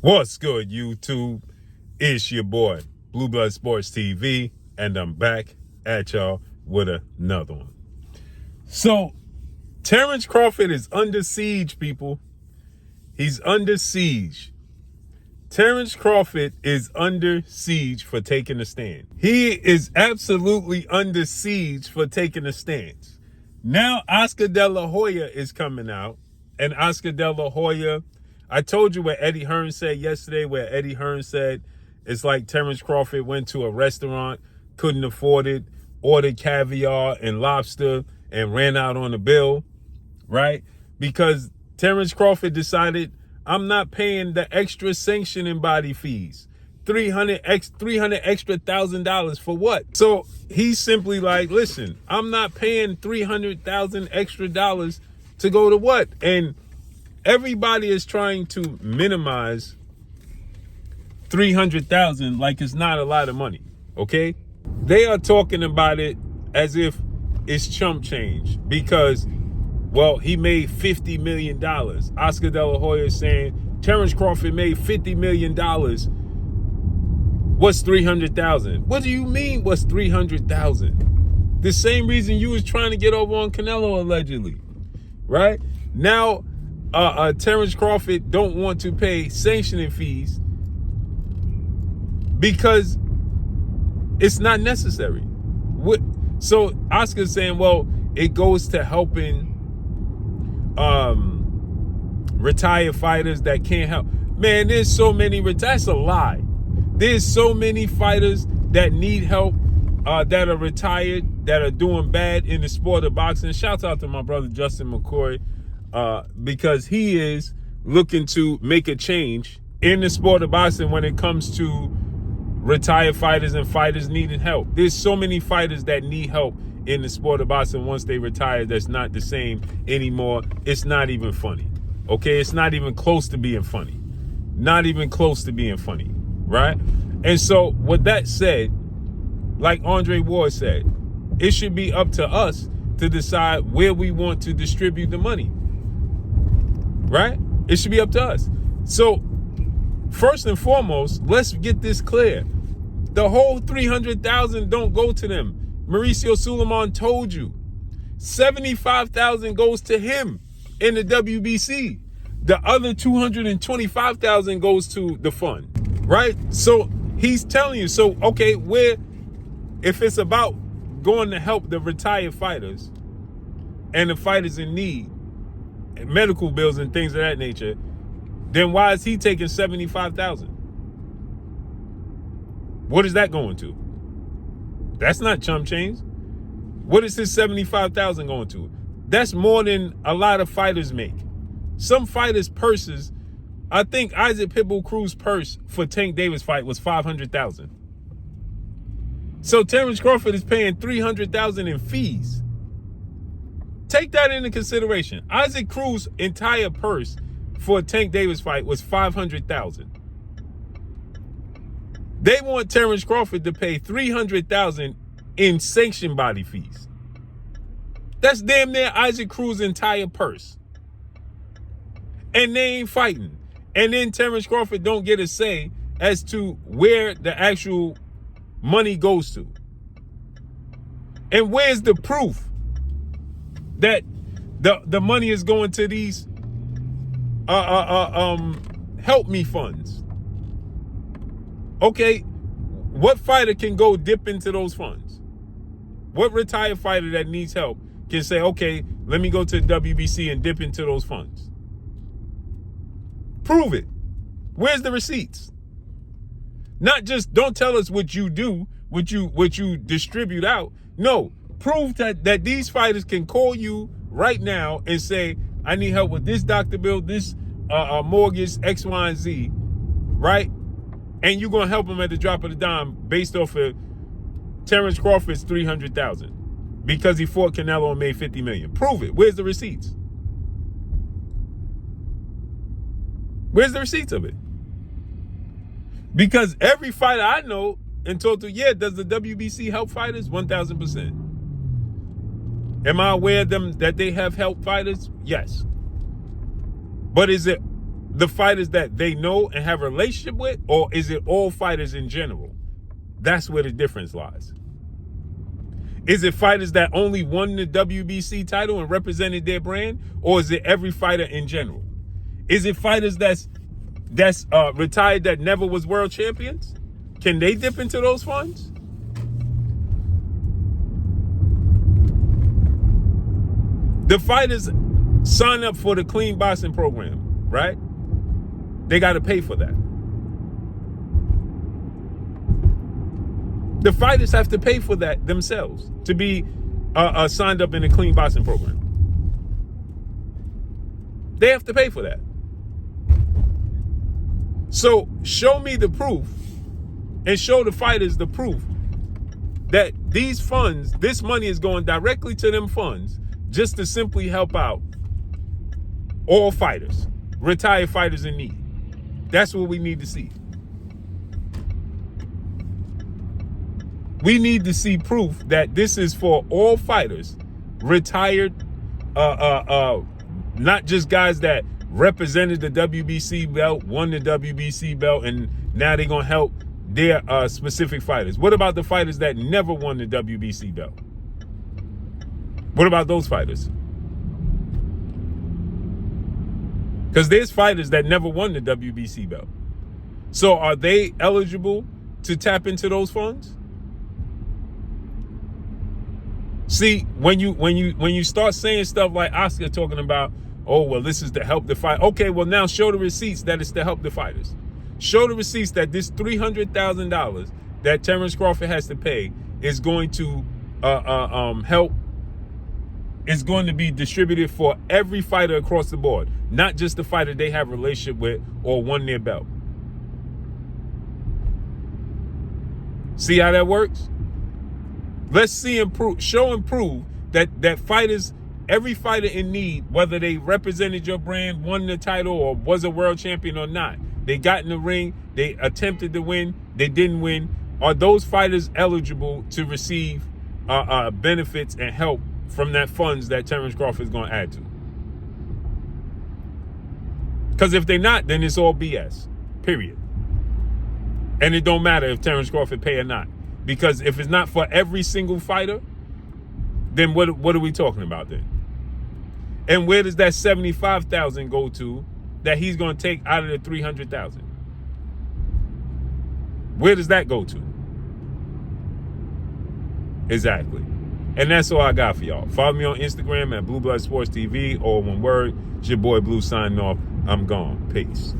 What's good, YouTube? It's your boy, Blue Blood Sports TV, and I'm back at y'all with another one. So, Terence Crawford is under siege, people. He's under siege. Terence Crawford is under siege for taking a stand. He is absolutely under siege for taking a stance. Now, Oscar De La Hoya is coming out, and Oscar De La Hoya, I told you what Eddie Hearn said yesterday, where Eddie Hearn said it's like Terence Crawford went to a restaurant, couldn't afford it, ordered caviar and lobster, and ran out on the bill, right? Because Terence Crawford decided, I'm not paying the extra sanctioning body fees. $300 extra $1,000 for what? So he's simply like, listen, I'm not paying $300,000 extra dollars to go to what? And everybody is trying to minimize $300,000 like it's not a lot of money. Okay? They are talking about it as if it's chump change because, well, he made $50 million. Oscar De La Hoya is saying Terence Crawford made $50 million. What's 300,000? What do you mean what's 300,000? The same reason you was trying to get over on Canelo allegedly, right? Now, Terence Crawford don't want to pay sanctioning fees because it's not necessary. So Oscar's saying, well, it goes to helping retired fighters that can't help. Man, there's so many. That's a lie. There's so many fighters that need help, that are retired, that are doing bad in the sport of boxing. Shouts out to my brother Justin McCoy, because he is looking to make a change in the sport of boxing when it comes to retired fighters and fighters needing help. There's so many fighters that need help in the sport of boxing once they retire that's not the same anymore. It's not even funny. Okay? It's not even close to being funny. Not even close to being funny. Right? And so with that said, like Andre Ward said, it should be up to us to decide where we want to distribute the money. Right? It should be up to us. So first and foremost, let's get this clear. The whole 300,000 don't go to them. Mauricio Suleiman told you 75,000 goes to him in the WBC. The other 225,000 goes to the fund, right? So he's telling you, so okay, if it's about going to help the retired fighters and the fighters in need, medical bills and things of that nature, then why is he taking 75,000? What is that going to? That's not chump change. What is his 75,000 going to? That's more than a lot of fighters make. Some fighters' purses, I think Isaac Pitbull Cruz's purse for Tank Davis fight was 500,000. So Terence Crawford is paying 300,000 in fees. Take that into consideration. Isaac Cruz's entire purse for a Tank Davis fight was 500,000. They want Terence Crawford to pay 300,000 in sanction body fees. That's damn near Isaac Cruz's entire purse. And they ain't fighting. And then Terence Crawford don't get a say as to where the actual money goes to. And where's the proof that the money is going to these help me funds? Okay, what fighter can go dip into those funds? What retired fighter that needs help can say, okay, let me go to the WBC and dip into those funds? Prove it. Where's the receipts? Not just don't tell us what you do, what you distribute out. No, prove that these fighters can call you right now and say, I need help with this doctor bill, this mortgage, X, Y, and Z, right? And you're going to help them at the drop of the dime based off of Terence Crawford's 300,000 because he fought Canelo and made 50 million. Prove it. Where's the receipts? Where's the receipts of it? Because every fighter I know in total, yeah, does the WBC help fighters? 1,000%. Am I aware of them that they have helped fighters? Yes. But is it the fighters that they know and have a relationship with, or is it all fighters in general? That's where the difference lies. Is it fighters that only won the WBC title and represented their brand, or is it every fighter in general? Is it fighters that's retired that never was world champions? Can they dip into those funds? The fighters sign up for the clean boxing program, right? They got to pay for that. The fighters have to pay for that themselves to be signed up in the clean boxing program. They have to pay for that. So show me the proof and show the fighters the proof that these funds, this money is going directly to them funds just to simply help out all fighters, retired fighters in need. That's what we need to see. We need to see proof that this is for all fighters, retired, not just guys that represented the WBC belt, won the WBC belt, and now they're going to help their specific fighters. What about the fighters that never won the WBC belt? What about those fighters? Because there's fighters that never won the WBC belt. So are they eligible to tap into those funds? See, when you start saying stuff like Oscar talking about, oh, well, this is to help the fight. Okay, well, now show the receipts that it's to help the fighters. Show the receipts that this $300,000 that Terence Crawford has to pay is going to help. It's going to be distributed for every fighter across the board, not just the fighter they have a relationship with or won their belt. See how that works? Let's see and prove, show and prove that fighters, every fighter in need, whether they represented your brand, won the title, or was a world champion or not, they got in the ring, they attempted to win, they didn't win. Are those fighters eligible to receive benefits and help from that funds that Terence Crawford is going to add to? Because if they're not, then it's all BS, period. And it don't matter if Terence Crawford pay or not. Because if it's not for every single fighter, then what are we talking about then? And where does that $75,000 go to that he's going to take out of the $300,000? Where does that go to? Exactly. And that's all I got for y'all. Follow me on Instagram at Blue Blood Sports TV, or one word. It's your boy Blue signing off. I'm gone. Peace.